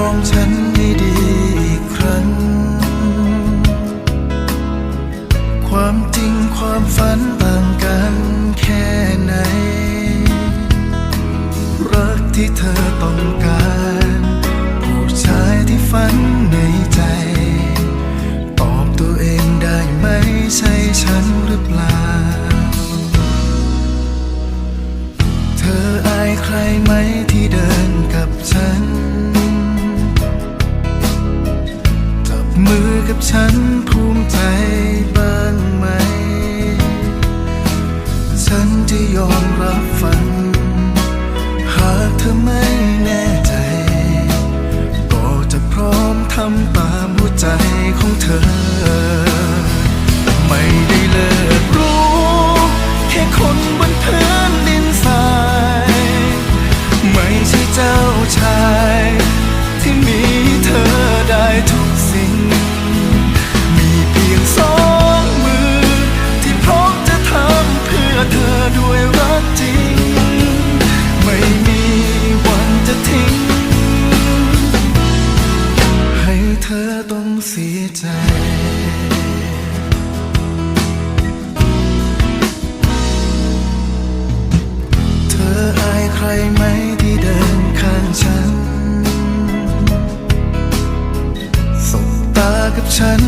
องฉันให้ดีอีกครั้งความจริงความฝันต่างกันแค่ไหนรักที่เธอต้องการผู้ชายที่ฝันในใจตอบตัวเองได้ไหมใช่ฉันหรือเปล่าเธออายใครไหมที่เดินกับฉันจับมือกับฉันภูมิใจบ้างไหมฉันจะยอมรับฟังหากเธอไม่แน่ใจก็จะพร้อมทำตามหัวใจของเธอไม่ได้เลิกรู้แค่คนบนพื้นดินทรายไม่ใช่เจ้าชายที่มีเธอได้ทุกสิ่งมีเพียงสองมือที่พร้อมจะทำเพื่อเธอด้วยรักจริงไม่มีวันจะทิ้งให้เธอต้องเสียใจเธออายใครไหมที่เดินข้างฉันสบตากับฉัน